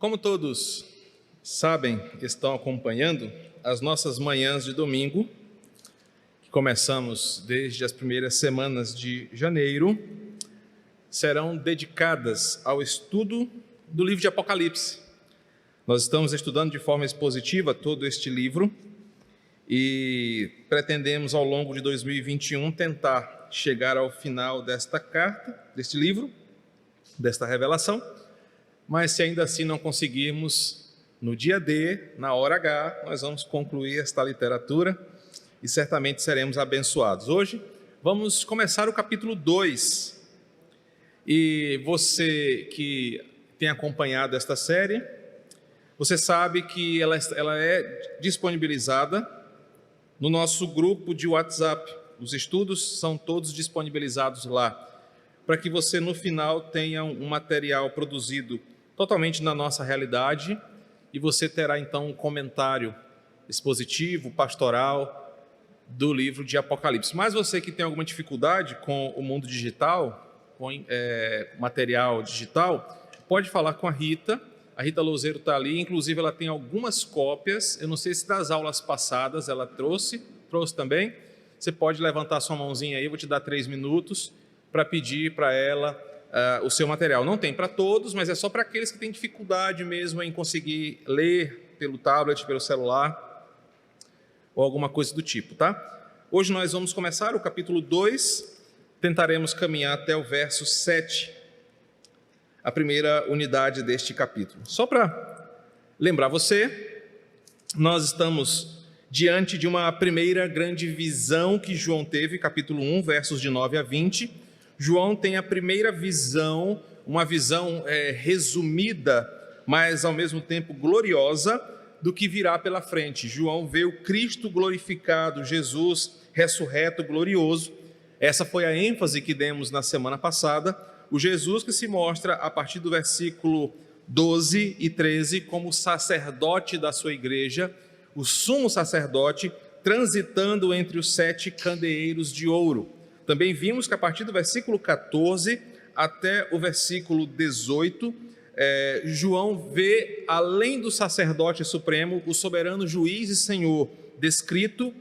Como todos sabem, estão acompanhando as nossas manhãs de domingo, que começamos desde as primeiras semanas de janeiro, serão dedicadas ao estudo do livro de Apocalipse. Nós estamos estudando de forma expositiva todo este livro e pretendemos, ao longo de 2021, tentar chegar ao final desta carta, deste livro, desta revelação, mas se ainda assim não conseguirmos, no dia D, na hora H, nós vamos concluir esta literatura e certamente seremos abençoados. Hoje vamos começar o capítulo 2. E você que tem acompanhado esta série, você sabe que ela é disponibilizada no nosso grupo de WhatsApp. Os estudos são todos disponibilizados lá, para que você no final tenha um material produzido totalmente na nossa realidade, e você terá então um comentário expositivo, pastoral do livro de Apocalipse. Mas você que tem alguma dificuldade com o mundo digital, com material digital, pode falar com a Rita Louzeiro está ali, inclusive ela tem algumas cópias, eu não sei se das aulas passadas ela trouxe também. Você pode levantar sua mãozinha aí, eu vou te dar 3 minutos para pedir para ela o seu material. Não tem para todos, mas é só para aqueles que têm dificuldade mesmo em conseguir ler pelo tablet, pelo celular, ou alguma coisa do tipo, tá? Hoje nós vamos começar o capítulo 2, tentaremos caminhar até o verso 7, a primeira unidade deste capítulo. Só para lembrar você, nós estamos diante de uma primeira grande visão que João teve, capítulo 1, versos de 9 a 20. João tem a primeira visão, uma visão resumida, mas ao mesmo tempo gloriosa, do que virá pela frente. João vê o Cristo glorificado, Jesus ressurreto, glorioso. Essa foi a ênfase que demos na semana passada. O Jesus que se mostra a partir do versículo 12 e 13 como sacerdote da sua igreja, o sumo sacerdote transitando entre os 7 candeeiros de ouro. Também vimos que a partir do versículo 14 até o versículo 18, João vê, além do sacerdote supremo, o soberano juiz e senhor, descrito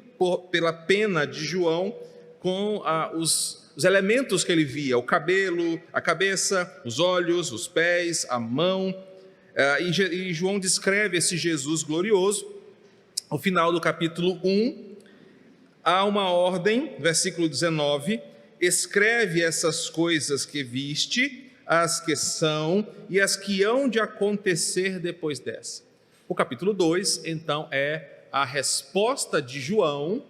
pela pena de João com os elementos que ele via: o cabelo, a cabeça, os olhos, os pés, a mão. E João descreve esse Jesus glorioso. Ao final do capítulo 1, há uma ordem, versículo 19, escreve essas coisas que viste, as que são e as que hão de acontecer depois dessa. O capítulo 2, então, é a resposta de João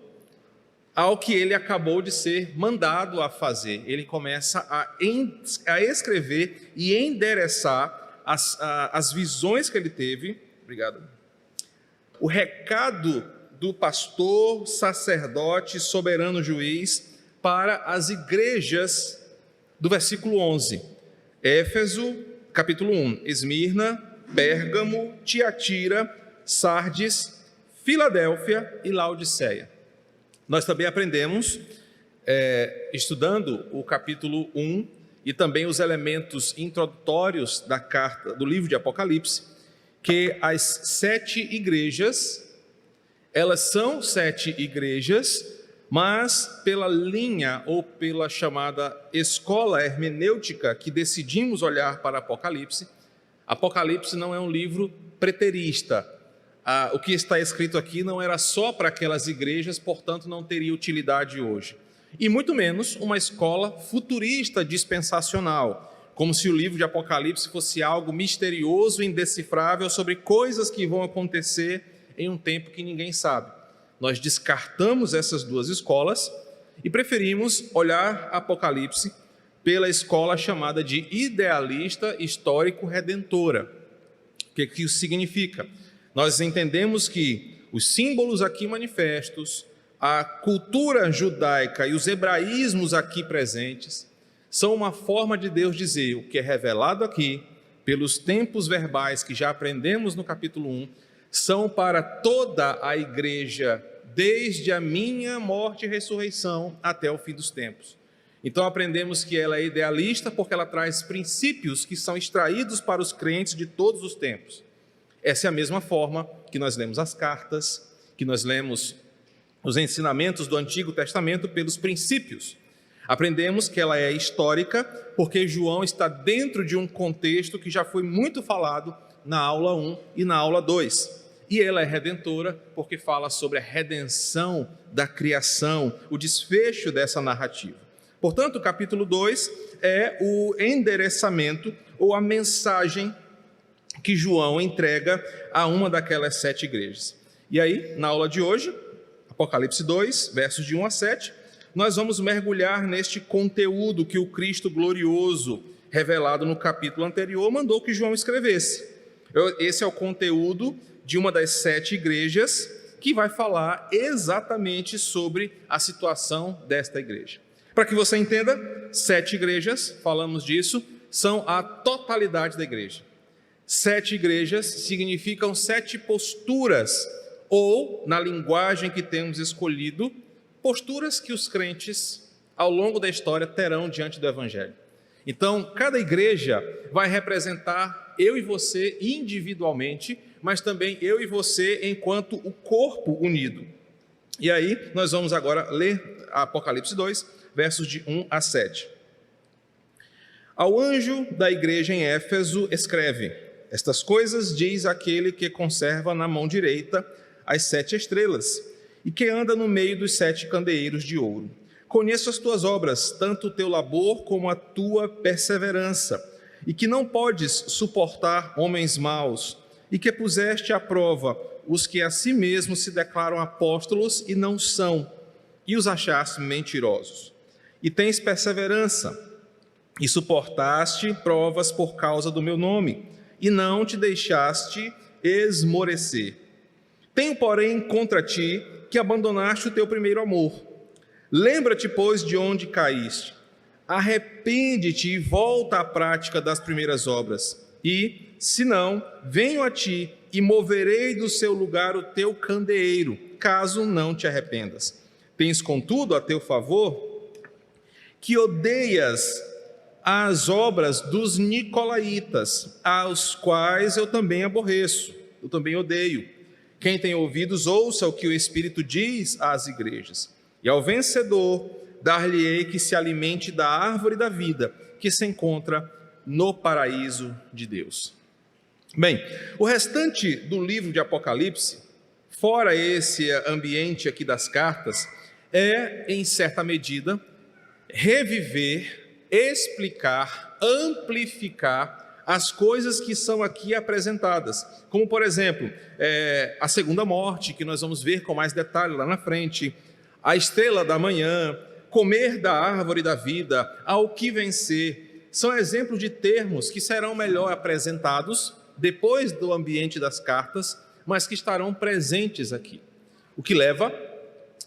ao que ele acabou de ser mandado a fazer. Ele começa a escrever e endereçar as visões que ele teve. Obrigado. O recado do pastor, sacerdote, soberano juiz para as igrejas do versículo 11. Éfeso, capítulo 1, Esmirna, Pérgamo, Tiatira, Sardes, Filadélfia e Laodiceia. Nós também aprendemos, estudando o capítulo 1 e também os elementos introdutórios da carta, do livro de Apocalipse, que as 7 igrejas, elas são 7 igrejas, mas pela linha ou pela chamada escola hermenêutica que decidimos olhar para Apocalipse, Apocalipse não é um livro preterista. O que está escrito aqui não era só para aquelas igrejas, portanto não teria utilidade hoje. E muito menos uma escola futurista dispensacional, como se o livro de Apocalipse fosse algo misterioso e indecifrável sobre coisas que vão acontecer em um tempo que ninguém sabe. Nós descartamos essas duas escolas e preferimos olhar Apocalipse pela escola chamada de idealista histórico-redentora. O que isso significa? Nós entendemos que os símbolos aqui manifestos, a cultura judaica e os hebraísmos aqui presentes são uma forma de Deus dizer o que é revelado aqui, pelos tempos verbais que já aprendemos no capítulo 1, são para toda a igreja, desde a minha morte e ressurreição até o fim dos tempos. Então aprendemos que ela é idealista porque ela traz princípios que são extraídos para os crentes de todos os tempos. Essa é a mesma forma que nós lemos as cartas, que nós lemos os ensinamentos do Antigo Testamento pelos princípios. Aprendemos que ela é histórica porque João está dentro de um contexto que já foi muito falado na aula 1 e na aula 2. E ela é redentora porque fala sobre a redenção da criação, o desfecho dessa narrativa. Portanto, o capítulo 2 é o endereçamento ou a mensagem que João entrega a uma daquelas 7 igrejas. E aí, na aula de hoje, Apocalipse 2, versos de 1 a 7, nós vamos mergulhar neste conteúdo que o Cristo glorioso, revelado no capítulo anterior, mandou que João escrevesse. Esse é o conteúdo de uma das 7 igrejas que vai falar exatamente sobre a situação desta igreja. Para que você entenda, 7 igrejas, falamos disso, são a totalidade da igreja. 7 igrejas significam 7 posturas, ou, na linguagem que temos escolhido, posturas que os crentes, ao longo da história, terão diante do Evangelho. Então, cada igreja vai representar eu e você individualmente, mas também eu e você enquanto o corpo unido. E aí, nós vamos agora ler Apocalipse 2, versos de 1 a 7. Ao anjo da igreja em Éfeso escreve: estas coisas diz aquele que conserva na mão direita as 7 estrelas e que anda no meio dos 7 candeeiros de ouro. Conheço as tuas obras, tanto o teu labor como a tua perseverança, e que não podes suportar homens maus, e que puseste à prova os que a si mesmos se declaram apóstolos e não são, e os achaste mentirosos. E tens perseverança, e suportaste provas por causa do meu nome, e não te deixaste esmorecer. Tenho, porém, contra ti que abandonaste o teu primeiro amor. Lembra-te, pois, de onde caíste. Arrepende-te e volta à prática das primeiras obras. E, se não, venho a ti e moverei do seu lugar o teu candeeiro, caso não te arrependas. Tens, contudo, a teu favor, que odeias as obras dos nicolaítas, aos quais eu também aborreço, eu também odeio. Quem tem ouvidos, ouça o que o Espírito diz às igrejas. E ao vencedor, dar-lhe-ei que se alimente da árvore da vida, que se encontra no paraíso de Deus. Bem, o restante do livro de Apocalipse, fora esse ambiente aqui das cartas, é, em certa medida, reviver, explicar, amplificar as coisas que são aqui apresentadas, como por exemplo, a segunda morte, que nós vamos ver com mais detalhe lá na frente, a estrela da manhã, comer da árvore da vida, ao que vencer, são exemplos de termos que serão melhor apresentados depois do ambiente das cartas, mas que estarão presentes aqui, o que leva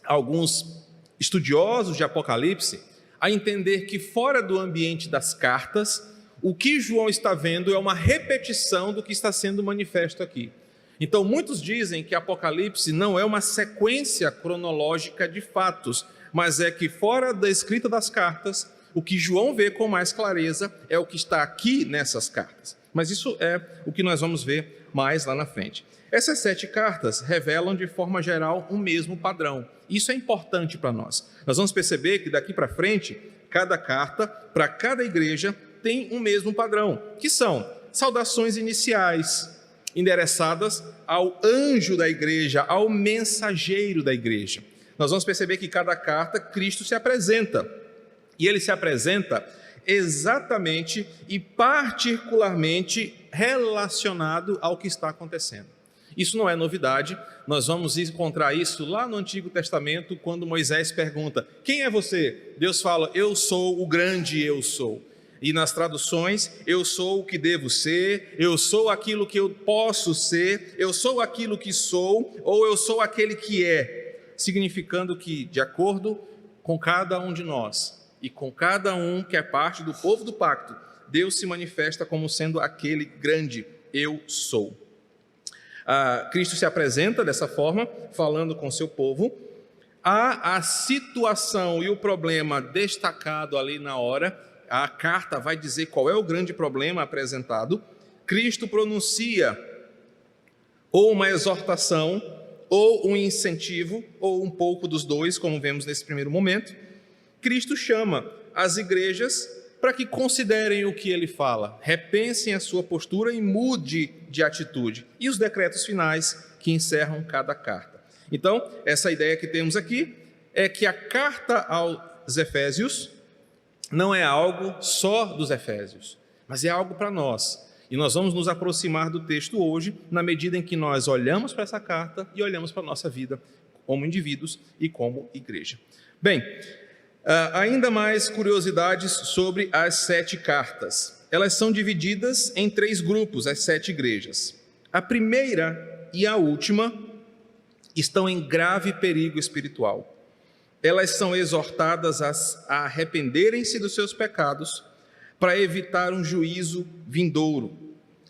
alguns estudiosos de Apocalipse a entender que fora do ambiente das cartas, o que João está vendo é uma repetição do que está sendo manifesto aqui. Então, muitos dizem que Apocalipse não é uma sequência cronológica de fatos, mas é que fora da escrita das cartas, o que João vê com mais clareza é o que está aqui nessas cartas. Mas isso é o que nós vamos ver mais lá na frente. Essas 7 cartas revelam de forma geral um mesmo padrão. Isso é importante para nós. Nós vamos perceber que daqui para frente, cada carta, para cada igreja, tem um mesmo padrão, que são saudações iniciais, endereçadas ao anjo da igreja, ao mensageiro da igreja. Nós vamos perceber que cada carta, Cristo se apresenta, e ele se apresenta exatamente e particularmente relacionado ao que está acontecendo. Isso não é novidade, nós vamos encontrar isso lá no Antigo Testamento, quando Moisés pergunta: quem é você? Deus fala: eu sou o grande eu sou. E nas traduções, eu sou o que devo ser, eu sou aquilo que eu posso ser, eu sou aquilo que sou, ou eu sou aquele que é, significando que, de acordo com cada um de nós, e com cada um que é parte do povo do pacto, Deus se manifesta como sendo aquele grande eu sou. Cristo se apresenta dessa forma, falando com seu povo. há a situação e o problema destacado ali na hora, a carta vai dizer qual é o grande problema apresentado, Cristo pronuncia ou uma exortação, ou um incentivo, ou um pouco dos dois, como vemos nesse primeiro momento. Cristo chama as igrejas para que considerem o que ele fala, repensem a sua postura e mude de atitude. E os decretos finais que encerram cada carta. Então, essa ideia que temos aqui é que a carta aos Efésios não é algo só dos Efésios, mas é algo para nós. E nós vamos nos aproximar do texto hoje, na medida em que nós olhamos para essa carta e olhamos para a nossa vida como indivíduos e como igreja. Bem, ainda mais curiosidades sobre as 7 cartas. Elas são divididas em 3 grupos, as 7 igrejas. A primeira e a última estão em grave perigo espiritual. Elas são exortadas a arrependerem-se dos seus pecados para evitar um juízo vindouro,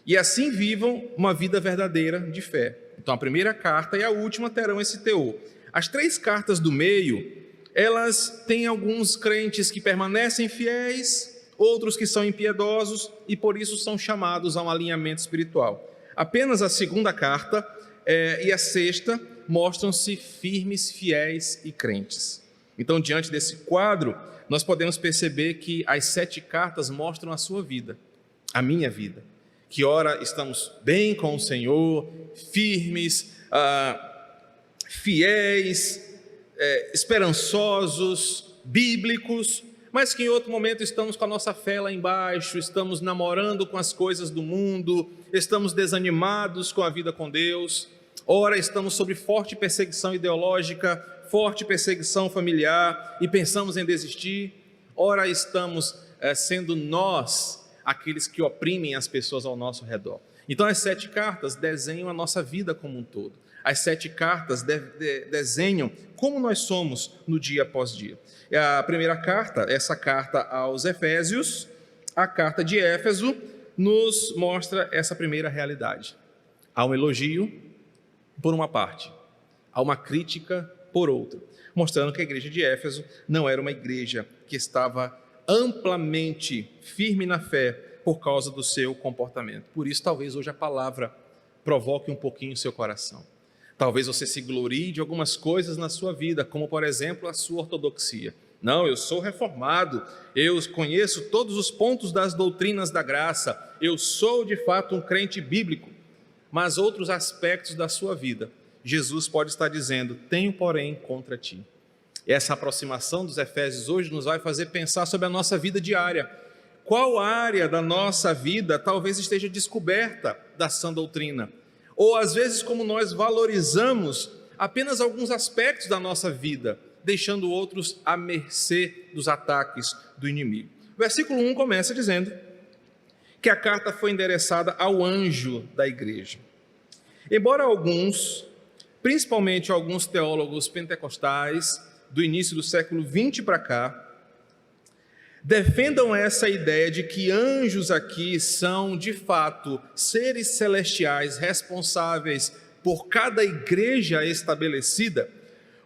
e assim vivam uma vida verdadeira de fé. Então a primeira carta e a última terão esse teor. As 3 cartas do meio, elas têm alguns crentes que permanecem fiéis, outros que são impiedosos e por isso são chamados a um alinhamento espiritual. Apenas a segunda carta e a sexta mostram-se firmes, fiéis e crentes. Então, diante desse quadro, nós podemos perceber que as 7 cartas mostram a sua vida, a minha vida, que ora estamos bem com o Senhor, firmes, fiéis, esperançosos, bíblicos, mas que em outro momento estamos com a nossa fé lá embaixo, estamos namorando com as coisas do mundo, estamos desanimados com a vida com Deus, ora estamos sob forte perseguição ideológica, forte perseguição familiar e pensamos em desistir, ora estamos sendo nós aqueles que oprimem as pessoas ao nosso redor. Então as 7 cartas desenham a nossa vida como um todo. As 7 cartas desenham como nós somos no dia após dia. A primeira carta, essa carta aos Efésios, a carta de Éfeso, nos mostra essa primeira realidade. Há um elogio por uma parte, há uma crítica por outra, mostrando que a igreja de Éfeso não era uma igreja que estava amplamente firme na fé por causa do seu comportamento. Por isso, talvez hoje a palavra provoque um pouquinho o seu coração. Talvez você se glorie de algumas coisas na sua vida, como, por exemplo, a sua ortodoxia. Não, eu sou reformado, eu conheço todos os pontos das doutrinas da graça, eu sou, de fato, um crente bíblico. Mas outros aspectos da sua vida, Jesus pode estar dizendo, tenho, porém, contra ti. Essa aproximação dos Efésios hoje nos vai fazer pensar sobre a nossa vida diária. Qual área da nossa vida talvez esteja descoberta da sã doutrina? Ou às vezes como nós valorizamos apenas alguns aspectos da nossa vida, deixando outros à mercê dos ataques do inimigo. O versículo 1 começa dizendo que a carta foi endereçada ao anjo da igreja. Embora alguns, principalmente alguns teólogos pentecostais do início do século 20 para cá, defendam essa ideia de que anjos aqui são, de fato, seres celestiais responsáveis por cada igreja estabelecida,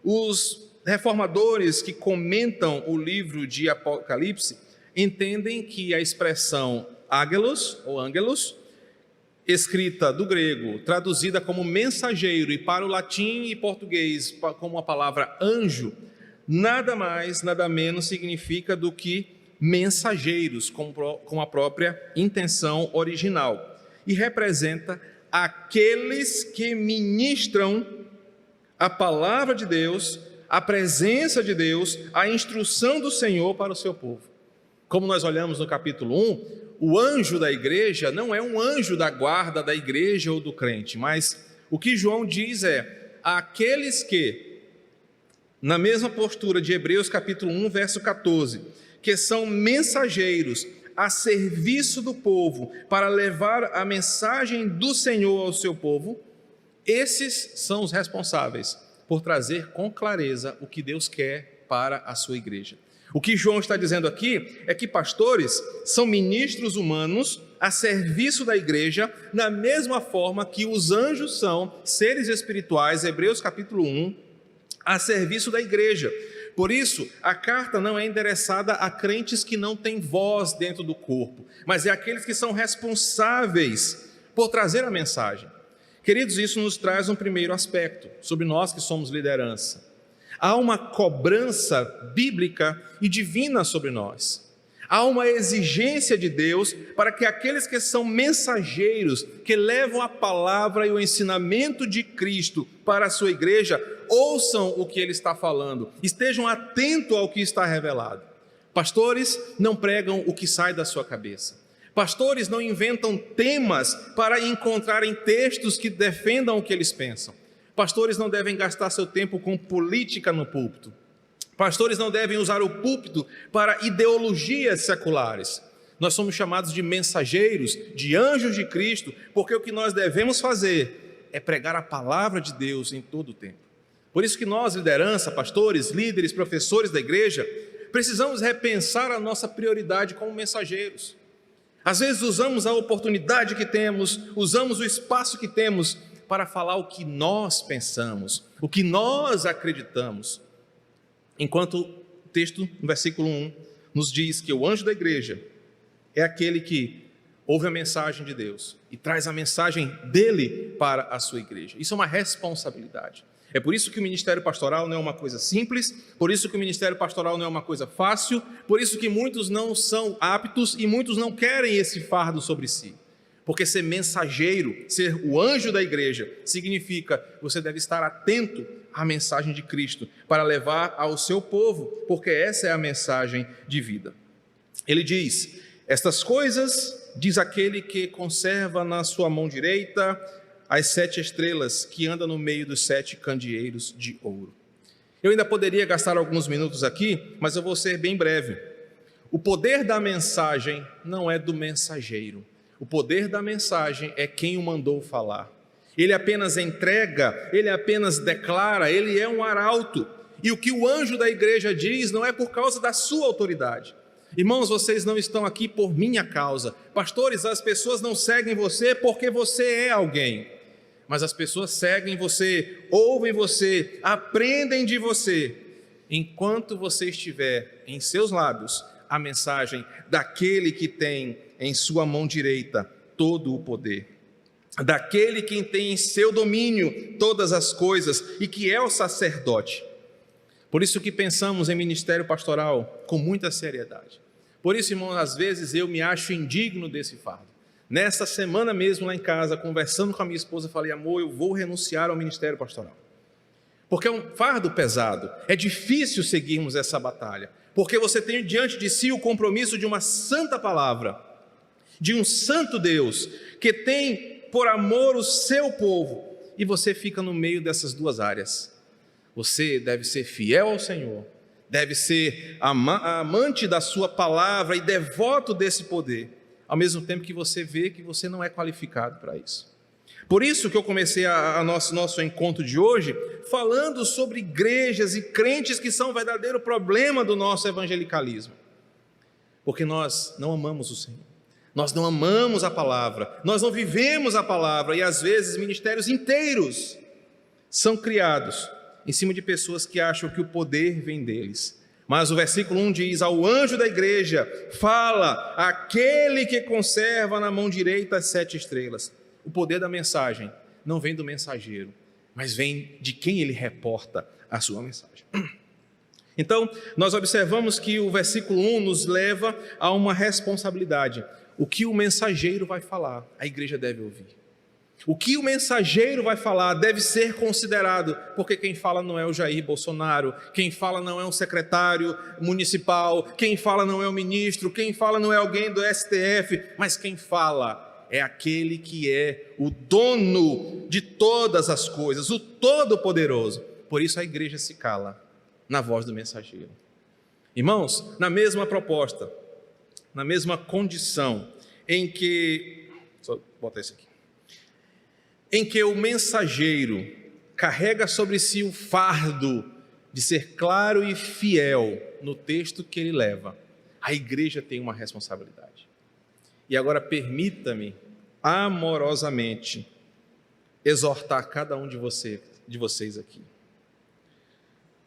os reformadores que comentam o livro de Apocalipse entendem que a expressão ágelos ou ângelos, escrita do grego, traduzida como mensageiro e para o latim e português como a palavra anjo, nada mais, nada menos significa do que mensageiros, com a própria intenção original, e representa aqueles que ministram a palavra de Deus, a presença de Deus, a instrução do Senhor para o seu povo. Como nós olhamos no capítulo 1, o anjo da igreja não é um anjo da guarda da igreja ou do crente, mas o que João diz é aqueles que, na mesma postura de Hebreus capítulo 1, verso 14, que são mensageiros a serviço do povo para levar a mensagem do Senhor ao seu povo, esses são os responsáveis por trazer com clareza o que Deus quer para a sua igreja. O que João está dizendo aqui é que pastores são ministros humanos a serviço da igreja, na mesma forma que os anjos são seres espirituais, Hebreus capítulo 1, a serviço da igreja. Por isso, a carta não é endereçada a crentes que não têm voz dentro do corpo, mas é aqueles que são responsáveis por trazer a mensagem. Queridos, isso nos traz um primeiro aspecto, sobre nós que somos liderança. Há uma cobrança bíblica e divina sobre nós. Há uma exigência de Deus para que aqueles que são mensageiros, que levam a palavra e o ensinamento de Cristo para a sua igreja, ouçam o que ele está falando, estejam atentos ao que está revelado. Pastores não pregam o que sai da sua cabeça. Pastores não inventam temas para encontrarem textos que defendam o que eles pensam. Pastores não devem gastar seu tempo com política no púlpito. Pastores não devem usar o púlpito para ideologias seculares. Nós somos chamados de mensageiros, de anjos de Cristo, porque o que nós devemos fazer é pregar a palavra de Deus em todo o tempo. Por isso que nós, liderança, pastores, líderes, professores da igreja, precisamos repensar a nossa prioridade como mensageiros. Às vezes usamos a oportunidade que temos, usamos o espaço que temos para falar o que nós pensamos, o que nós acreditamos. Enquanto o texto, no versículo 1, nos diz que o anjo da igreja é aquele que ouve a mensagem de Deus e traz a mensagem dele para a sua igreja. Isso é uma responsabilidade. É por isso que o ministério pastoral não é uma coisa simples, por isso que o ministério pastoral não é uma coisa fácil, por isso que muitos não são aptos e muitos não querem esse fardo sobre si. Porque ser mensageiro, ser o anjo da igreja, significa que você deve estar atento à mensagem de Cristo para levar ao seu povo, porque essa é a mensagem de vida. Ele diz: estas coisas diz aquele que conserva na sua mão direita as 7 estrelas que anda no meio dos 7 candeeiros de ouro. Eu ainda poderia gastar alguns minutos aqui, mas eu vou ser bem breve. O poder da mensagem não é do mensageiro. O poder da mensagem é quem o mandou falar. Ele apenas entrega, ele apenas declara, ele é um arauto. E o que o anjo da igreja diz não é por causa da sua autoridade. Irmãos, vocês não estão aqui por minha causa. Pastores, as pessoas não seguem você porque você é alguém. Mas as pessoas seguem você, ouvem você, aprendem de você, enquanto você estiver em seus lábios a mensagem daquele que tem em sua mão direita todo o poder, daquele que tem em seu domínio todas as coisas e que é o sacerdote. Por isso que pensamos em ministério pastoral com muita seriedade. Por isso, irmãos, às vezes eu me acho indigno desse fardo. Nessa semana mesmo lá em casa, conversando com a minha esposa, falei: amor, eu vou renunciar ao ministério pastoral. Porque é um fardo pesado, é difícil seguirmos essa batalha. Porque você tem diante de si o compromisso de uma santa palavra, de um santo Deus, que tem por amor o seu povo, e você fica no meio dessas duas áreas. Você deve ser fiel ao Senhor, deve ser amante da sua palavra e devoto desse poder, ao mesmo tempo que você vê que você não é qualificado para isso. Por isso que eu comecei nosso encontro de hoje falando sobre igrejas e crentes que são o verdadeiro problema do nosso evangelicalismo. Porque nós não amamos o Senhor, nós não amamos a palavra, nós não vivemos a palavra, e às vezes ministérios inteiros são criados em cima de pessoas que acham que o poder vem deles. Mas o versículo 1 diz: ao anjo da igreja fala aquele que conserva na mão direita as 7 estrelas. O poder da mensagem não vem do mensageiro, mas vem de quem ele reporta a sua mensagem. Então, nós observamos que o versículo 1 nos leva a uma responsabilidade. O que o mensageiro vai falar, a igreja deve ouvir. O que o mensageiro vai falar deve ser considerado, porque quem fala não é o Jair Bolsonaro, quem fala não é um secretário municipal, quem fala não é o ministro, quem fala não é alguém do STF, mas quem fala é aquele que é o dono de todas as coisas, o Todo-Poderoso. Por isso a igreja se cala na voz do mensageiro. Irmãos, na mesma proposta, na mesma condição em que... Só botar isso aqui. Em que o mensageiro carrega sobre si o fardo de ser claro e fiel no texto que ele leva, a igreja tem uma responsabilidade. E agora permita-me, amorosamente, exortar cada um de vocês aqui.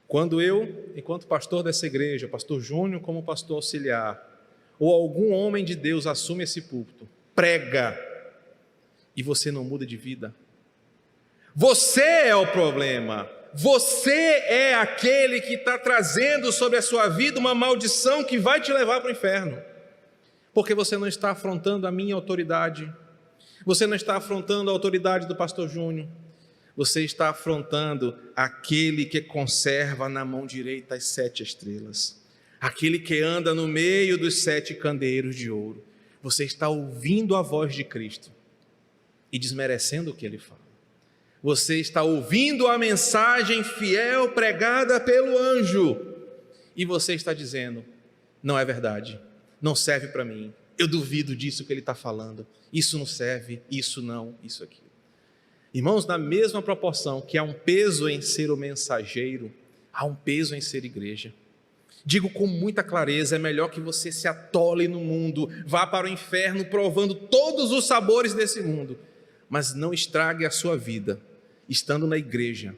Quando eu, enquanto pastor dessa igreja, pastor Júnior como pastor auxiliar, ou algum homem de Deus assume esse púlpito, prega, e você não muda de vida, você é o problema. Você é aquele que está trazendo sobre a sua vida uma maldição que vai te levar para o inferno. Porque você não está afrontando a minha autoridade, você não está afrontando a autoridade do pastor Júnior, você está afrontando aquele que conserva na mão direita as 7 estrelas, aquele que anda no meio dos 7 candeeiros de ouro. Você está ouvindo a voz de Cristo e desmerecendo o que ele fala. Você está ouvindo a mensagem fiel pregada pelo anjo e você está dizendo: não é verdade, não serve para mim, eu duvido disso que ele está falando, isso não serve, isso não, isso aqui. Irmãos, na mesma proporção que há um peso em ser o mensageiro, há um peso em ser igreja. Digo com muita clareza, é melhor que você se atole no mundo, vá para o inferno provando todos os sabores desse mundo, mas não estrague a sua vida estando na igreja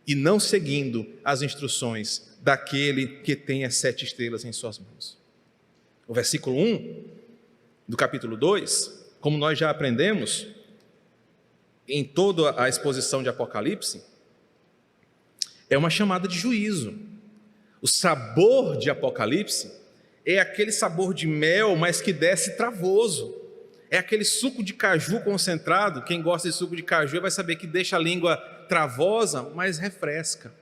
e não seguindo as instruções daquele que tem as 7 estrelas em suas mãos. O versículo 1 do capítulo 2, como nós já aprendemos em toda a exposição de Apocalipse, é uma chamada de juízo. O sabor de Apocalipse é aquele sabor de mel, mas que desce travoso. É aquele suco de caju concentrado. Quem gosta de suco de caju vai saber que deixa a língua travosa, mas refresca.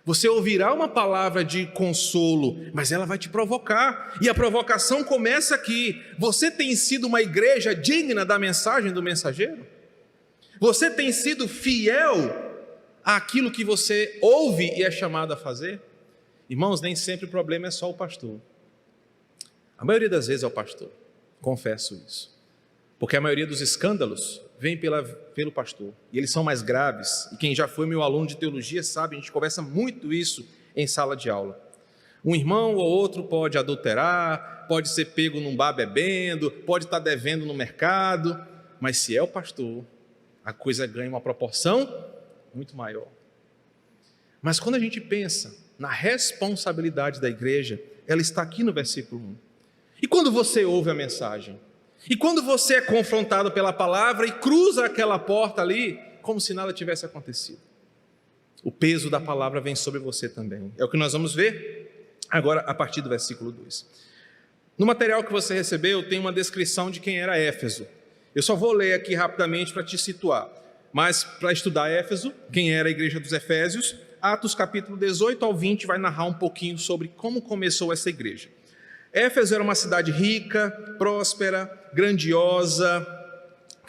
Você ouvirá uma palavra de consolo, mas ela vai te provocar. E a provocação começa aqui. Você tem sido uma igreja digna da mensagem do mensageiro? Você tem sido fiel àquilo que você ouve e é chamado a fazer? Irmãos, nem sempre o problema é só o pastor. A maioria das vezes é o pastor, confesso isso. Porque a maioria dos escândalos vem pelo pastor, e eles são mais graves, e quem já foi meu aluno de teologia sabe, a gente conversa muito isso em sala de aula. Um irmão ou outro pode adulterar, pode ser pego num bar bebendo, pode estar devendo no mercado, mas se é o pastor, a coisa ganha uma proporção muito maior. Mas quando a gente pensa na responsabilidade da igreja, ela está aqui no versículo 1. E quando você ouve a mensagem? E quando você é confrontado pela palavra e cruza aquela porta ali, como se nada tivesse acontecido? O peso da palavra vem sobre você também. É o que nós vamos ver agora a partir do versículo 2. No material que você recebeu tem uma descrição de quem era Éfeso. Eu só vou ler aqui rapidamente para te situar. Mas para estudar Éfeso, quem era a igreja dos Efésios, Atos capítulo 18 ao 20 vai narrar um pouquinho sobre como começou essa igreja. Éfeso era uma cidade rica, próspera, grandiosa,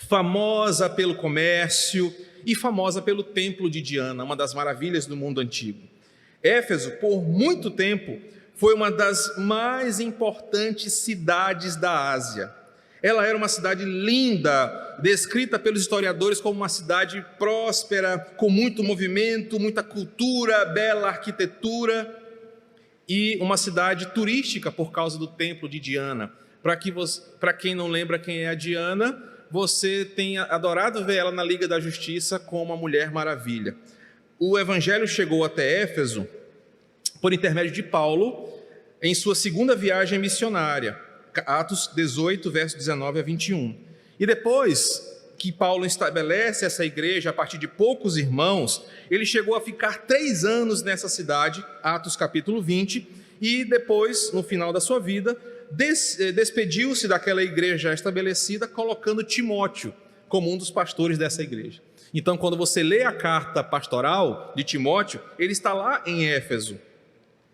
famosa pelo comércio e famosa pelo templo de Diana, uma das maravilhas do mundo antigo. Éfeso, por muito tempo, foi uma das mais importantes cidades da Ásia. Ela era uma cidade linda, descrita pelos historiadores como uma cidade próspera, com muito movimento, muita cultura, bela arquitetura, e uma cidade turística por causa do templo de Diana. Para quem não lembra quem é a Diana, você tem adorado ver ela na Liga da Justiça como a Mulher Maravilha. O evangelho chegou até Éfeso por intermédio de Paulo em sua segunda viagem missionária, Atos 18, verso 19 a 21. E depois que Paulo estabelece essa igreja a partir de poucos irmãos, ele chegou a ficar 3 anos nessa cidade, Atos capítulo 20, e depois, no final da sua vida, despediu-se daquela igreja já estabelecida, colocando Timóteo como um dos pastores dessa igreja. Então, quando você lê a carta pastoral de Timóteo, ele está lá em Éfeso.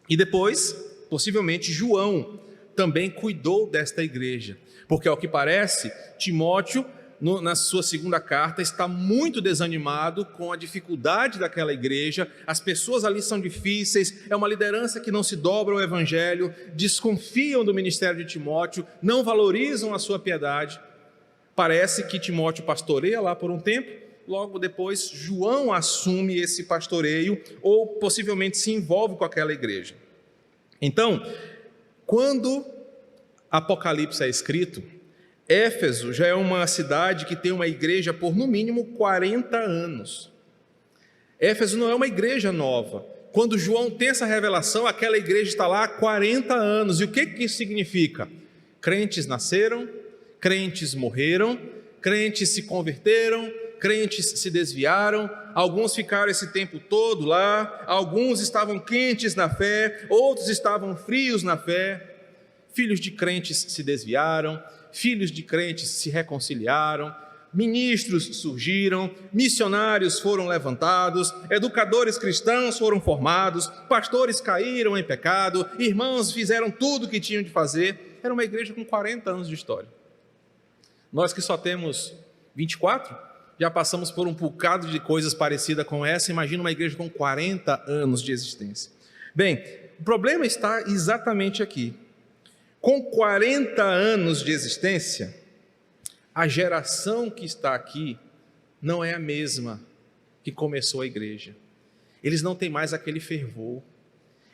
E depois, possivelmente, João também cuidou desta igreja, porque, ao que parece, Timóteo, na sua segunda carta, está muito desanimado com a dificuldade daquela igreja. As pessoas ali são difíceis, é uma liderança que não se dobra ao evangelho, desconfiam do ministério de Timóteo, não valorizam a sua piedade. Parece que Timóteo pastoreia lá por um tempo, logo depois João assume esse pastoreio, ou possivelmente se envolve com aquela igreja. Então, quando Apocalipse é escrito, Éfeso já é uma cidade que tem uma igreja por no mínimo 40 anos. Éfeso não é uma igreja nova. Quando João tem essa revelação, aquela igreja está lá há 40 anos. E o que isso significa? Crentes nasceram, crentes morreram, crentes se converteram, crentes se desviaram, alguns ficaram esse tempo todo lá, alguns estavam quentes na fé, outros estavam frios na fé. Filhos de crentes se desviaram, filhos de crentes se reconciliaram, ministros surgiram, missionários foram levantados, educadores cristãos foram formados, pastores caíram em pecado, irmãos fizeram tudo o que tinham de fazer. Era uma igreja com 40 anos de história. Nós que só temos 24, já passamos por um bocado de coisas parecidas com essa. Imagina uma igreja com 40 anos de existência. Bem, o problema está exatamente aqui. Com 40 anos de existência, a geração que está aqui não é a mesma que começou a igreja. Eles não têm mais aquele fervor,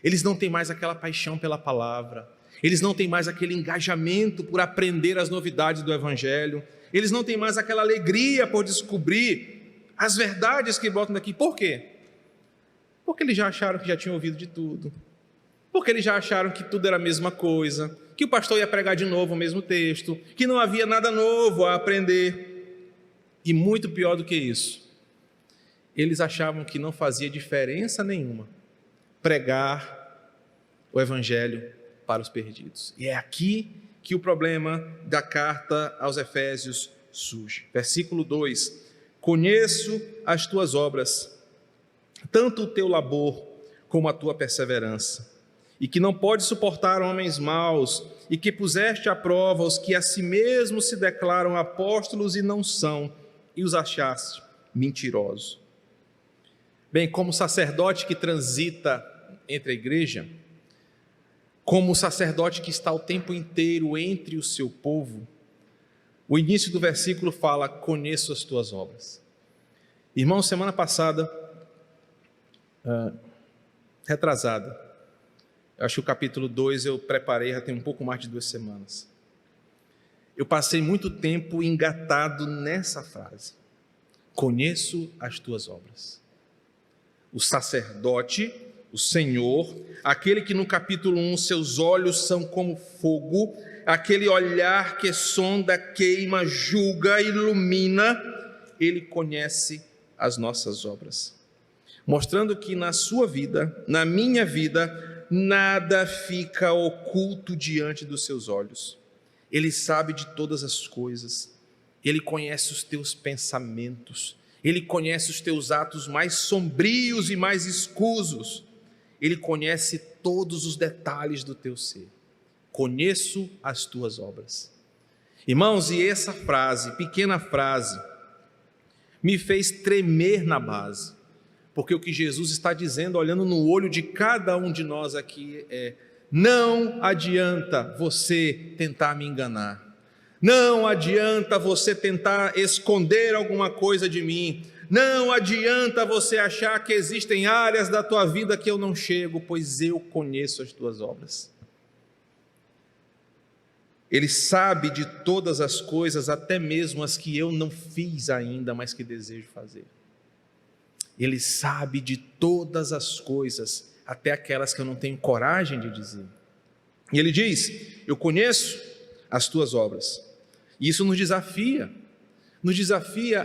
eles não têm mais aquela paixão pela palavra, eles não têm mais aquele engajamento por aprender as novidades do Evangelho, eles não têm mais aquela alegria por descobrir as verdades que botam daqui. Por quê? Porque eles já acharam que já tinham ouvido de tudo, porque eles já acharam que tudo era a mesma coisa, que o pastor ia pregar de novo o mesmo texto, que não havia nada novo a aprender. E muito pior do que isso, eles achavam que não fazia diferença nenhuma pregar o Evangelho para os perdidos. E é aqui que o problema da carta aos Efésios surge. Versículo 2: conheço as tuas obras, tanto o teu labor como a tua perseverança, e que não pode suportar homens maus, e que puseste à prova os que a si mesmos se declaram apóstolos e não são, e os achaste mentirosos. Bem, como sacerdote que transita entre a igreja, como sacerdote que está o tempo inteiro entre o seu povo, o início do versículo fala: conheço as tuas obras. Irmão, semana passada, retrasada, eu acho que o capítulo 2 eu preparei já tem um pouco mais de 2 semanas. Eu passei muito tempo engatado nessa frase: conheço as tuas obras. O sacerdote, o Senhor, aquele que no capítulo 1 seus olhos são como fogo, aquele olhar que sonda, queima, julga, ilumina, ele conhece as nossas obras, mostrando que na sua vida, na minha vida, nada fica oculto diante dos seus olhos. Ele sabe de todas as coisas, ele conhece os teus pensamentos, ele conhece os teus atos mais sombrios e mais escusos, ele conhece todos os detalhes do teu ser. Conheço as tuas obras. Irmãos, e essa frase, pequena frase, me fez tremer na base, porque o que Jesus está dizendo, olhando no olho de cada um de nós aqui, é: não adianta você tentar me enganar, não adianta você tentar esconder alguma coisa de mim, não adianta você achar que existem áreas da tua vida que eu não chego, pois eu conheço as tuas obras. Ele sabe de todas as coisas, até mesmo as que eu não fiz ainda, mas que desejo fazer. Ele sabe de todas as coisas, até aquelas que eu não tenho coragem de dizer. E ele diz: eu conheço as tuas obras. E isso nos desafia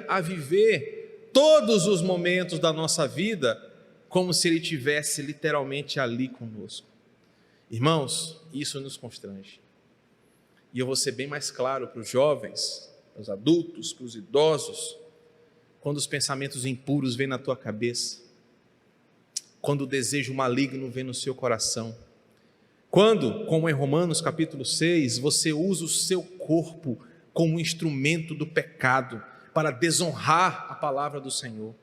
a viver todos os momentos da nossa vida como se ele estivesse literalmente ali conosco. Irmãos, isso nos constrange. E eu vou ser bem mais claro para os jovens, para os adultos, para os idosos: quando os pensamentos impuros vêm na tua cabeça, quando o desejo maligno vem no seu coração, quando, como em Romanos capítulo 6, você usa o seu corpo como instrumento do pecado para desonrar a palavra do Senhor,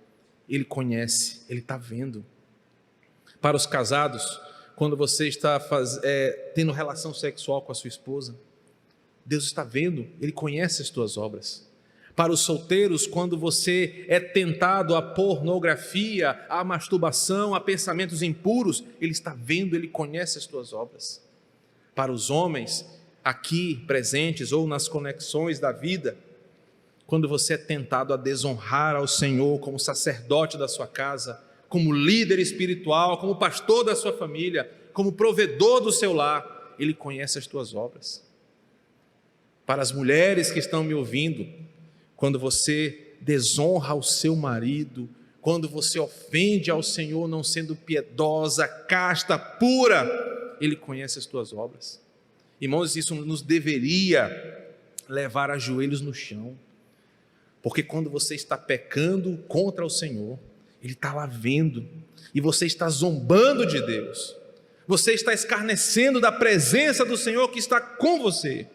ele conhece, ele está vendo. Para os casados, quando você está tendo relação sexual com a sua esposa, Deus está vendo, ele conhece as tuas obras. Para os solteiros, quando você é tentado à pornografia, à masturbação, a pensamentos impuros, ele está vendo, ele conhece as tuas obras. Para os homens, aqui presentes ou nas conexões da vida, quando você é tentado a desonrar ao Senhor como sacerdote da sua casa, como líder espiritual, como pastor da sua família, como provedor do seu lar, Ele conhece as tuas obras. Para as mulheres que estão me ouvindo, quando você desonra o seu marido, quando você ofende ao Senhor não sendo piedosa, casta, pura, Ele conhece as tuas obras. Irmãos, isso nos deveria levar a joelhos no chão, porque quando você está pecando contra o Senhor, Ele está lá vendo, e você está zombando de Deus, você está escarnecendo da presença do Senhor que está com você.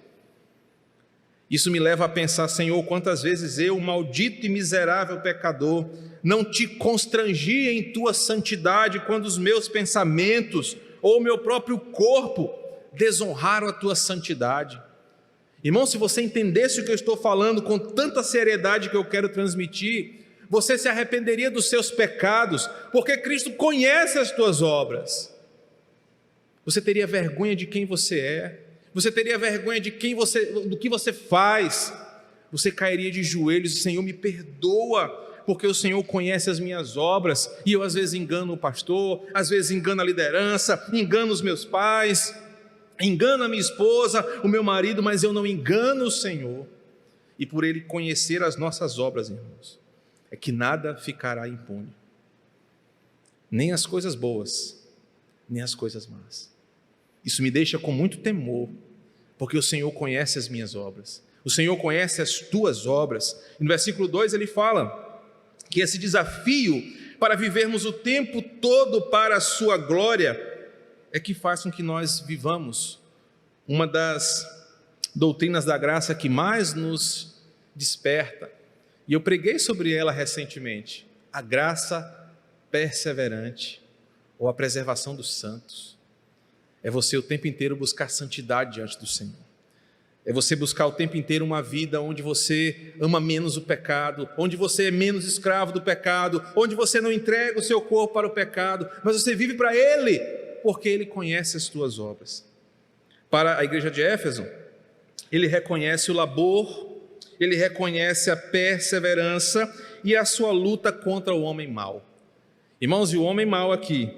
Isso me leva a pensar, Senhor, quantas vezes eu, maldito e miserável pecador, não te constrangi em tua santidade quando os meus pensamentos ou meu próprio corpo desonraram a tua santidade. Irmão, se você entendesse o que eu estou falando com tanta seriedade que eu quero transmitir, você se arrependeria dos seus pecados, porque Cristo conhece as tuas obras. Você teria vergonha de quem você é, você teria vergonha do que você faz, você cairia de joelhos e, Senhor, me perdoa, porque o Senhor conhece as minhas obras, e eu às vezes engano o pastor, às vezes engano a liderança, engano os meus pais, engano a minha esposa, o meu marido, mas eu não engano o Senhor. E por Ele conhecer as nossas obras, irmãos, é que nada ficará impune, nem as coisas boas, nem as coisas más. Isso me deixa com muito temor, porque o Senhor conhece as minhas obras, o Senhor conhece as tuas obras. E no versículo 2 ele fala que esse desafio para vivermos o tempo todo para a sua glória é que faz com que nós vivamos uma das doutrinas da graça que mais nos desperta, e eu preguei sobre ela recentemente, a graça perseverante, ou a preservação dos santos. É você o tempo inteiro buscar santidade diante do Senhor, é você buscar o tempo inteiro uma vida onde você ama menos o pecado, onde você é menos escravo do pecado, onde você não entrega o seu corpo para o pecado, mas você vive para Ele, porque Ele conhece as tuas obras. Para a igreja de Éfeso, Ele reconhece o labor, Ele reconhece a perseverança e a sua luta contra o homem mau. Irmãos, e o homem mau aqui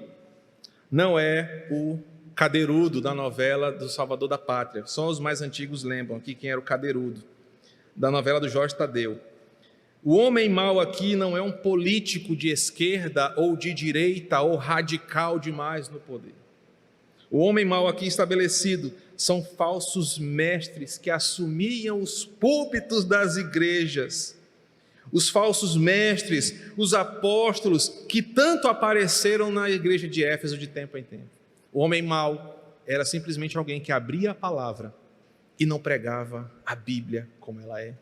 não é o cadeirudo da novela do Salvador da Pátria. Só os mais antigos lembram aqui quem era o cadeirudo da novela do Jorge Tadeu. O homem mau aqui não é um político de esquerda ou de direita ou radical demais no poder. O homem mau aqui estabelecido são falsos mestres que assumiam os púlpitos das igrejas. Os falsos mestres, os apóstolos que tanto apareceram na igreja de Éfeso de tempo em tempo. O homem mau era simplesmente alguém que abria a palavra e não pregava a Bíblia como ela é.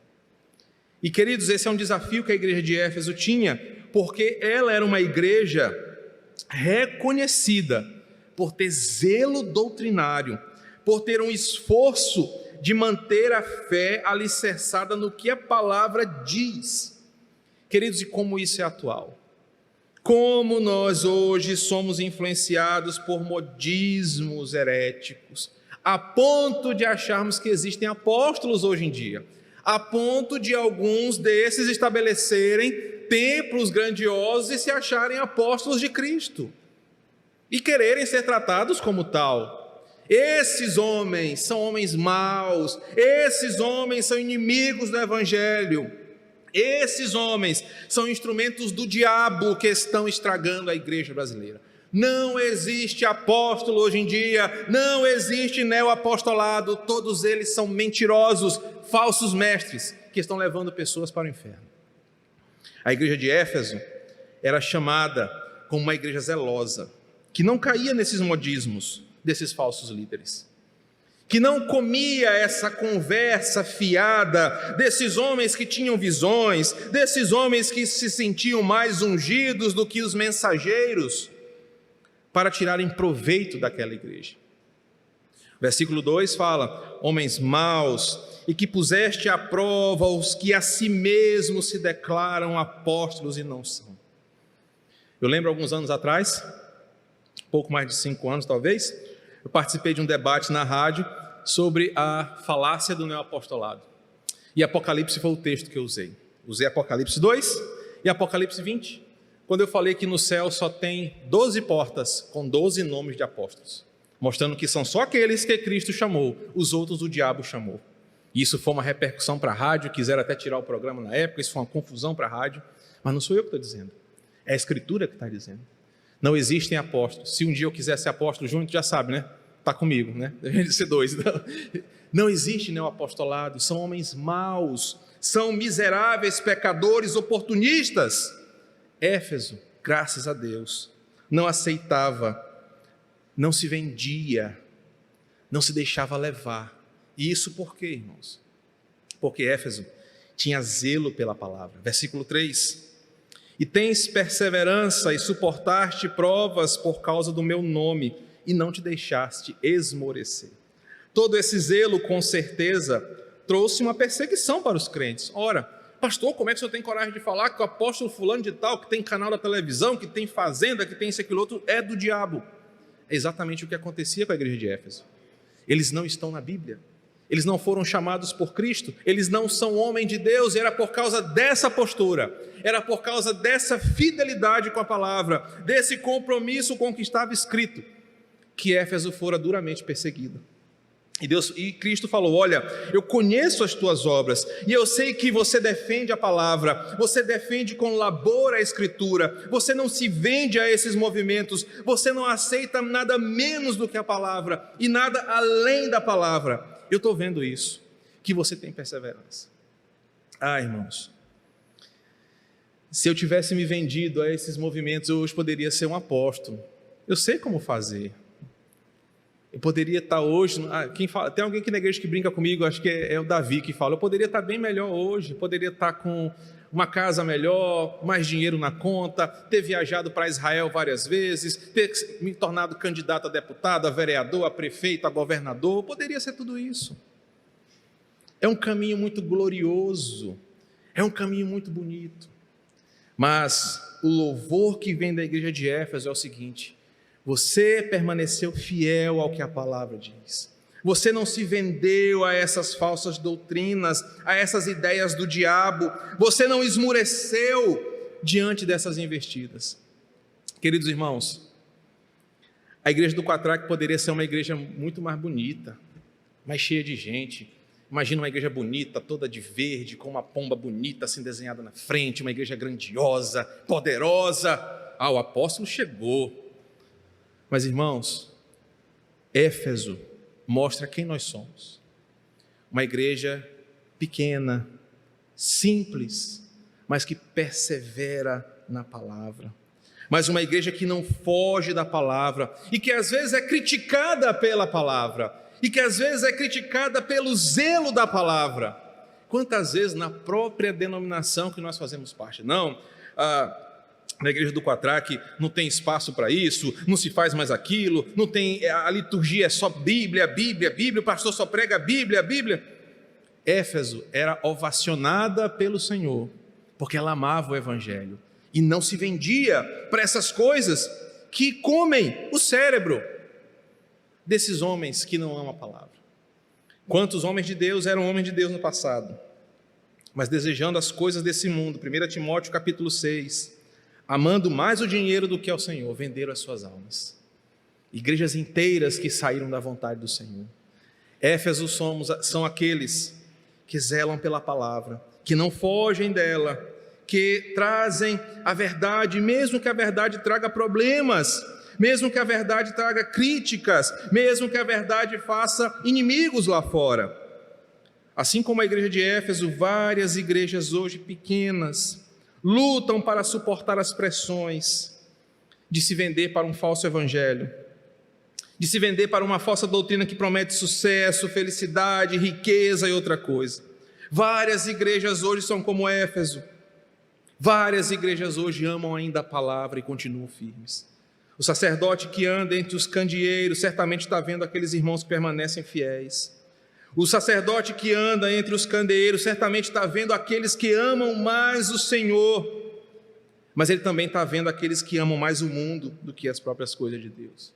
E queridos, esse é um desafio que a igreja de Éfeso tinha, porque ela era uma igreja reconhecida por ter zelo doutrinário, por ter um esforço de manter a fé alicerçada no que a palavra diz. Queridos, e como isso é atual? Como nós hoje somos influenciados por modismos heréticos, a ponto de acharmos que existem apóstolos hoje em dia, a ponto de alguns desses estabelecerem templos grandiosos e se acharem apóstolos de Cristo, e quererem ser tratados como tal. Esses homens são homens maus, esses homens são inimigos do Evangelho, esses homens são instrumentos do diabo que estão estragando a igreja brasileira. Não existe apóstolo hoje em dia, não existe neoapostolado, todos eles são mentirosos, falsos mestres, que estão levando pessoas para o inferno. A igreja de Éfeso era chamada como uma igreja zelosa, que não caía nesses modismos desses falsos líderes, que não comia essa conversa fiada desses homens que tinham visões, desses homens que se sentiam mais ungidos do que os mensageiros, para tirarem proveito daquela igreja. Versículo 2 fala: homens maus, e que puseste à prova os que a si mesmos se declaram apóstolos e não são. Eu lembro alguns anos atrás, pouco mais de 5 anos talvez, eu participei de um debate na rádio sobre a falácia do neoapostolado. E Apocalipse foi o texto que eu usei. Usei Apocalipse 2 e Apocalipse 20, quando eu falei que no céu só tem 12 portas com 12 nomes de apóstolos, mostrando que são só aqueles que Cristo chamou, os outros o diabo chamou. E isso foi uma repercussão para a rádio, quiseram até tirar o programa na época, isso foi uma confusão para a rádio, mas não sou eu que estou dizendo, é a Escritura que está dizendo. Não existem apóstolos. Se um dia eu quiser ser apóstolo junto, já sabe, né? Está comigo, né? Deve ser dois. Não existe o apostolado, são homens maus, são miseráveis pecadores, oportunistas. Éfeso, graças a Deus, não aceitava, não se vendia, não se deixava levar. E isso por quê, irmãos? Porque Éfeso tinha zelo pela palavra. Versículo 3: e tens perseverança e suportaste provas por causa do meu nome, e não te deixaste esmorecer. Todo esse zelo, com certeza, trouxe uma perseguição para os crentes. Ora, pastor, como é que o senhor tem coragem de falar que o apóstolo fulano de tal, que tem canal da televisão, que tem fazenda, que tem isso, aquilo outro, é do diabo? É exatamente o que acontecia com a igreja de Éfeso. Eles não estão na Bíblia. Eles não foram chamados por Cristo, eles não são homens de Deus, e era por causa dessa postura, era por causa dessa fidelidade com a palavra, desse compromisso com o que estava escrito, que Éfeso fora duramente perseguido. E Cristo falou: olha, eu conheço as tuas obras, e eu sei que você defende a palavra, você defende com labor a Escritura, você não se vende a esses movimentos, você não aceita nada menos do que a palavra, e nada além da palavra. Eu estou vendo isso, que você tem perseverança. Irmãos, se eu tivesse me vendido a esses movimentos, eu hoje poderia ser um apóstolo. Eu sei como fazer. Eu poderia estar hoje, tem alguém aqui na igreja que brinca comigo, acho que é o Davi que fala, eu poderia estar bem melhor hoje, poderia estar com uma casa melhor, mais dinheiro na conta, ter viajado para Israel várias vezes, ter me tornado candidato a deputado, a vereador, a prefeito, a governador, poderia ser tudo isso. É um caminho muito glorioso, é um caminho muito bonito, mas o louvor que vem da igreja de Éfeso é o seguinte: você permaneceu fiel ao que a palavra diz. Você não se vendeu a essas falsas doutrinas, a essas ideias do diabo. Você não esmureceu diante dessas investidas. Queridos irmãos, a igreja do Quatraque poderia ser uma igreja muito mais bonita, mais cheia de gente. Imagina uma igreja bonita, toda de verde, com uma pomba bonita assim desenhada na frente, uma igreja grandiosa, poderosa. O apóstolo chegou. Mas irmãos, Éfeso mostra quem nós somos. Uma igreja pequena, simples, mas que persevera na palavra. Mas uma igreja que não foge da palavra e que às vezes é criticada pela palavra e que às vezes é criticada pelo zelo da palavra. Quantas vezes na própria denominação que nós fazemos parte? Não, na igreja do Quatraque não tem espaço para isso, não se faz mais aquilo, não tem, a liturgia é só Bíblia, Bíblia, Bíblia, o pastor só prega Bíblia, Bíblia. Éfeso era ovacionada pelo Senhor, porque ela amava o Evangelho, e não se vendia para essas coisas que comem o cérebro desses homens que não amam a palavra. Quantos homens de Deus eram homens de Deus no passado, mas desejando as coisas desse mundo? 1 Timóteo capítulo 6, amando mais o dinheiro do que ao Senhor, venderam as suas almas. Igrejas inteiras que saíram da vontade do Senhor. Éfesos são aqueles que zelam pela palavra, que não fogem dela, que trazem a verdade, mesmo que a verdade traga problemas, mesmo que a verdade traga críticas, mesmo que a verdade faça inimigos lá fora. Assim como a igreja de Éfeso, várias igrejas hoje pequenas lutam para suportar as pressões de se vender para um falso evangelho, de se vender para uma falsa doutrina que promete sucesso, felicidade, riqueza e outra coisa. Várias igrejas hoje são como Éfeso. Várias igrejas hoje amam ainda a palavra e continuam firmes. O sacerdote que anda entre os candeeiros certamente está vendo aqueles irmãos que permanecem fiéis. O sacerdote que anda entre os candeeiros certamente está vendo aqueles que amam mais o Senhor, mas ele também está vendo aqueles que amam mais o mundo do que as próprias coisas de Deus.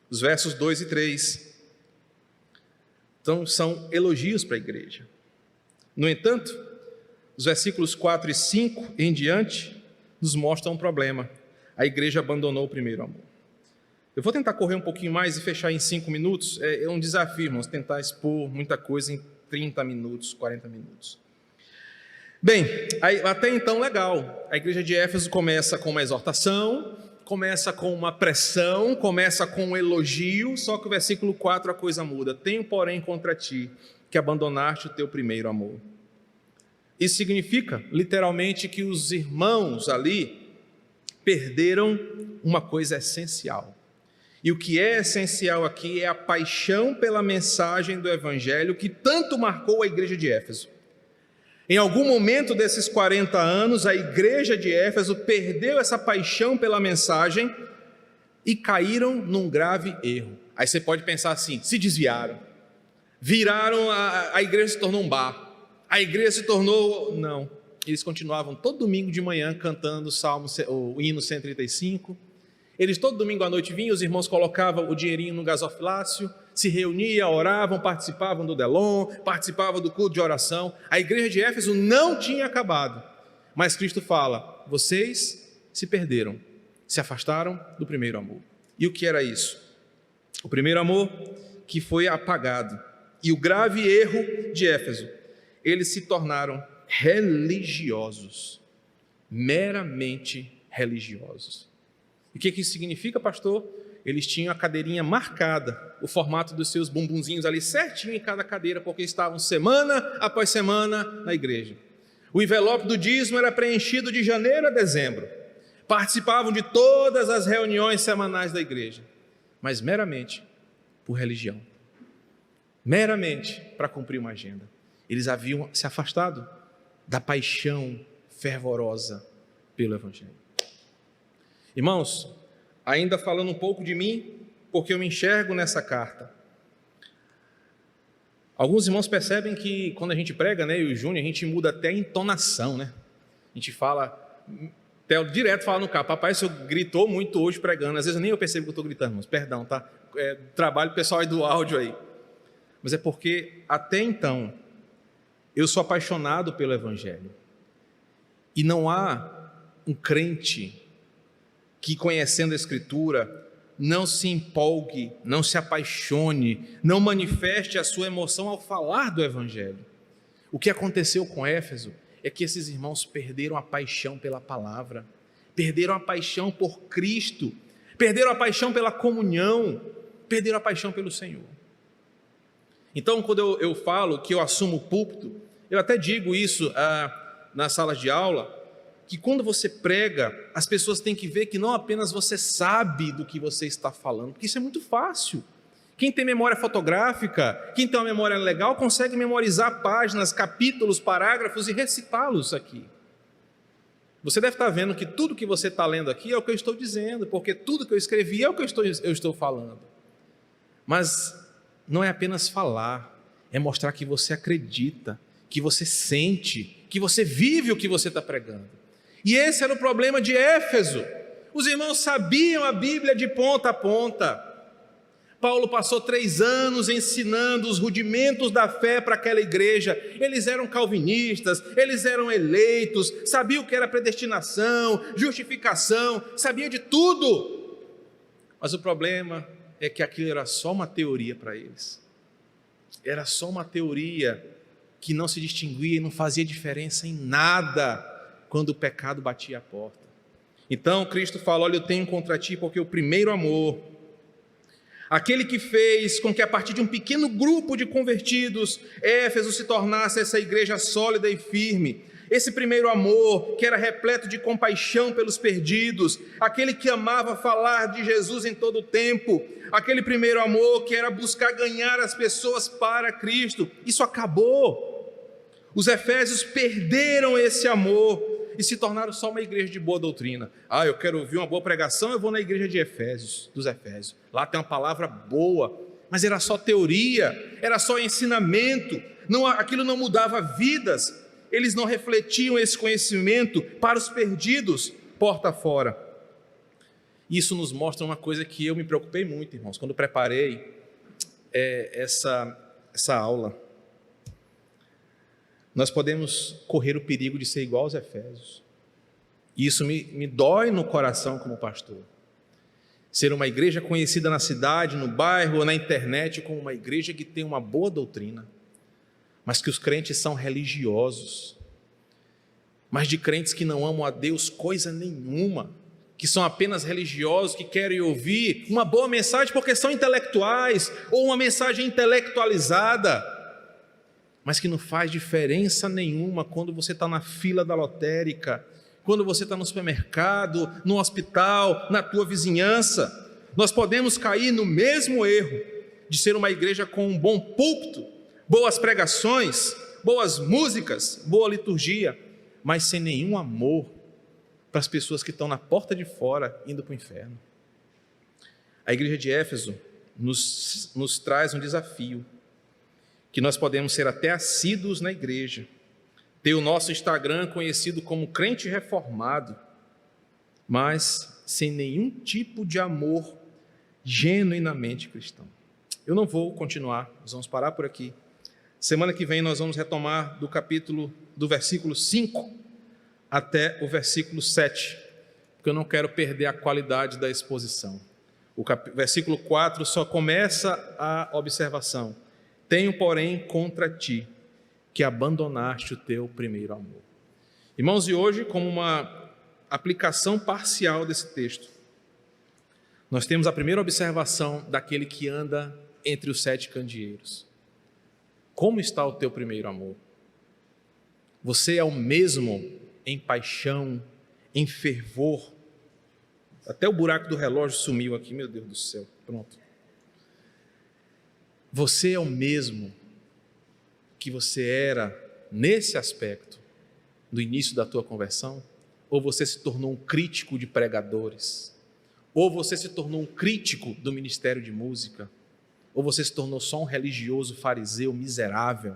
Os versos 2 e 3 então, são elogios para a igreja. No entanto, os versículos 4 e 5 em diante nos mostram um problema. a igreja abandonou o primeiro amor. Eu vou tentar correr um pouquinho mais e fechar em 5 minutos. É um desafio, irmãos, tentar expor muita coisa em 30 minutos, 40 minutos. Bem, até então legal. A igreja de Éfeso começa com uma exortação, começa com uma pressão, começa com um elogio, só que o versículo 4 a coisa muda. Tenho, porém, contra ti que abandonaste o teu primeiro amor. Isso significa, literalmente, que os irmãos ali perderam uma coisa essencial. E o que é essencial aqui é a paixão pela mensagem do Evangelho que tanto marcou a igreja de Éfeso. Em algum momento desses 40 anos, a igreja de Éfeso perdeu essa paixão pela mensagem e caíram num grave erro. Aí você pode pensar assim, se desviaram, viraram, a igreja se tornou um bar, a igreja se tornou... Não, eles continuavam todo domingo de manhã cantando o hino 135, eles todo domingo à noite vinham, os irmãos colocavam o dinheirinho no gasofilácio, se reuniam, oravam, participavam do Delon, participavam do culto de oração. A igreja de Éfeso não tinha acabado, mas Cristo fala, vocês se perderam, se afastaram do primeiro amor. E o que era isso? O primeiro amor que foi apagado. E o grave erro de Éfeso, eles se tornaram religiosos, meramente religiosos. E o que isso significa, pastor? Eles tinham a cadeirinha marcada, o formato dos seus bumbunzinhos ali certinho em cada cadeira, porque estavam semana após semana na igreja. O envelope do dízimo era preenchido de janeiro a dezembro. Participavam de todas as reuniões semanais da igreja, mas meramente por religião, meramente para cumprir uma agenda. Eles haviam se afastado da paixão fervorosa pelo Evangelho. Irmãos, ainda falando um pouco de mim, porque eu me enxergo nessa carta. Alguns irmãos percebem que quando a gente prega, né, eu e o Júnior, a gente muda até a entonação, né? A gente fala, até direto fala no carro, papai, o senhor gritou muito hoje pregando, às vezes nem eu percebo que eu estou gritando, irmãos, perdão, tá? Trabalho pessoal aí do áudio aí. Mas é porque até então, eu sou apaixonado pelo Evangelho. E não há um crente que, conhecendo a Escritura, não se empolgue, não se apaixone, não manifeste a sua emoção ao falar do Evangelho. O que aconteceu com Éfeso é que esses irmãos perderam a paixão pela palavra, perderam a paixão por Cristo, perderam a paixão pela comunhão, perderam a paixão pelo Senhor. Então, quando eu falo que eu assumo o púlpito, eu até digo isso nas salas de aula, que quando você prega, as pessoas têm que ver que não apenas você sabe do que você está falando, porque isso é muito fácil. Quem tem memória fotográfica, quem tem uma memória legal, consegue memorizar páginas, capítulos, parágrafos e recitá-los aqui. Você deve estar vendo que tudo que você está lendo aqui é o que eu estou dizendo, porque tudo que eu escrevi é o que eu estou falando. Mas não é apenas falar, é mostrar que você acredita, que você sente, que você vive o que você está pregando. E esse era o problema de Éfeso. Os irmãos sabiam a Bíblia de ponta a ponta. Paulo passou 3 anos ensinando os rudimentos da fé para aquela igreja. Eles eram calvinistas, eles eram eleitos, sabiam o que era predestinação, justificação, sabia de tudo. Mas o problema é que aquilo era só uma teoria para eles. Era só uma teoria que não se distinguia e não fazia diferença em nada quando o pecado batia a porta. Então Cristo fala, olha, eu tenho contra ti porque o primeiro amor, aquele que fez com que a partir de um pequeno grupo de convertidos, Éfeso se tornasse essa igreja sólida e firme, esse primeiro amor que era repleto de compaixão pelos perdidos, aquele que amava falar de Jesus em todo o tempo, aquele primeiro amor que era buscar ganhar as pessoas para Cristo, isso acabou. Os efésios perderam esse amor e se tornaram só uma igreja de boa doutrina. Eu quero ouvir uma boa pregação, eu vou na igreja de Efésios, dos Efésios. Lá tem uma palavra boa, mas era só teoria, era só ensinamento, aquilo não mudava vidas, eles não refletiam esse conhecimento para os perdidos, porta fora. Isso nos mostra uma coisa que eu me preocupei muito, irmãos, quando preparei essa aula. Nós podemos correr o perigo de ser igual aos Efésios E isso me dói no coração como pastor. Ser uma igreja conhecida na cidade, no bairro ou na internet como uma igreja que tem uma boa doutrina, mas que os crentes são religiosos, mas de crentes que não amam a Deus coisa nenhuma, que são apenas religiosos, que querem ouvir uma boa mensagem porque são intelectuais, ou uma mensagem intelectualizada, mas que não faz diferença nenhuma quando você está na fila da lotérica, quando você está no supermercado, no hospital, na tua vizinhança. Nós podemos cair no mesmo erro de ser uma igreja com um bom púlpito, boas pregações, boas músicas, boa liturgia, mas sem nenhum amor para as pessoas que estão na porta de fora indo para o inferno. A igreja de Éfeso nos traz um desafio, que nós podemos ser até assíduos na igreja, ter o nosso Instagram conhecido como crente reformado, mas sem nenhum tipo de amor genuinamente cristão. Eu não vou continuar, nós vamos parar por aqui. Semana que vem nós vamos retomar do versículo 5 até o versículo 7, porque eu não quero perder a qualidade da exposição. O versículo 4 só começa a observação: tenho, porém, contra ti que abandonaste o teu primeiro amor. Irmãos, e hoje, como uma aplicação parcial desse texto, nós temos a primeira observação daquele que anda entre os 7 candeeiros. Como está o teu primeiro amor? Você é o mesmo em paixão, em fervor? Até o buraco do relógio sumiu aqui, meu Deus do céu, pronto. Você é o mesmo que você era nesse aspecto no início da tua conversão? Ou você se tornou um crítico de pregadores? Ou você se tornou um crítico do ministério de música? Ou você se tornou só um religioso fariseu miserável,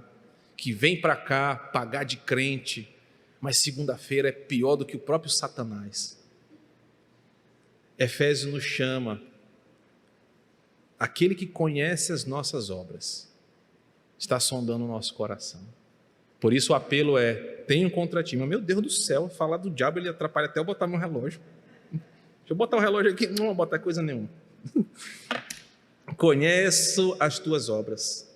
que vem para cá pagar de crente, mas segunda-feira é pior do que o próprio Satanás? Efésios nos chama, aquele que conhece as nossas obras, está sondando o nosso coração. Por isso o apelo é: tenho contra ti. Mas, meu Deus do céu, falar do diabo, ele atrapalha até eu botar meu relógio. Deixa eu botar o relógio aqui, não vou botar coisa nenhuma. Conheço as tuas obras.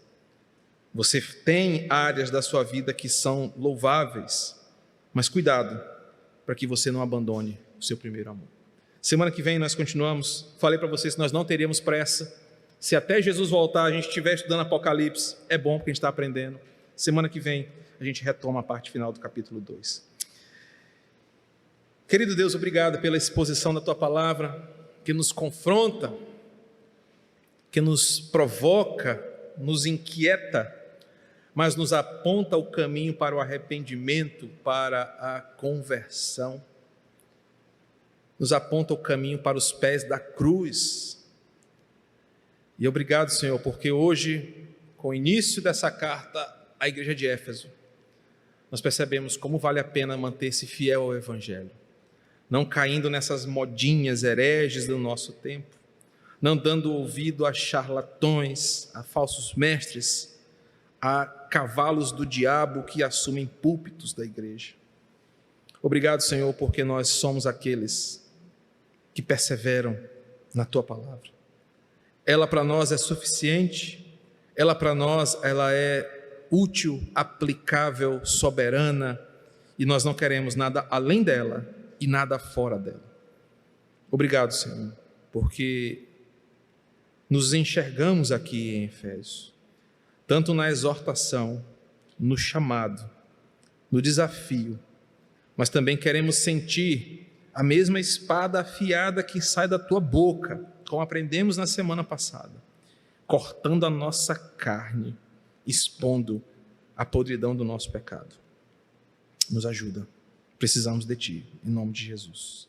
Você tem áreas da sua vida que são louváveis, mas cuidado, para que você não abandone o seu primeiro amor. Semana que vem nós continuamos. Falei para vocês que nós não teríamos pressa. Se até Jesus voltar a gente estiver estudando Apocalipse, é bom porque a gente está aprendendo. Semana que vem a gente retoma a parte final do capítulo 2. Querido Deus, obrigado pela exposição da Tua Palavra, que nos confronta, que nos provoca, nos inquieta, mas nos aponta o caminho para o arrependimento, para a conversão. Nos aponta o caminho para os pés da cruz. E obrigado, Senhor, porque hoje, com o início dessa carta à igreja de Éfeso, nós percebemos como vale a pena manter-se fiel ao Evangelho, não caindo nessas modinhas hereges do nosso tempo, não dando ouvido a charlatões, a falsos mestres, a cavalos do diabo que assumem púlpitos da igreja. Obrigado, Senhor, porque nós somos aqueles que perseveram na Tua Palavra. Ela para nós é suficiente, ela para nós ela é útil, aplicável, soberana, e nós não queremos nada além dela e nada fora dela. Obrigado, Senhor, porque nos enxergamos aqui em Efésios, tanto na exortação, no chamado, no desafio, mas também queremos sentir a mesma espada afiada que sai da Tua boca, como aprendemos na semana passada, cortando a nossa carne, expondo a podridão do nosso pecado. Nos ajuda, precisamos de Ti, em nome de Jesus.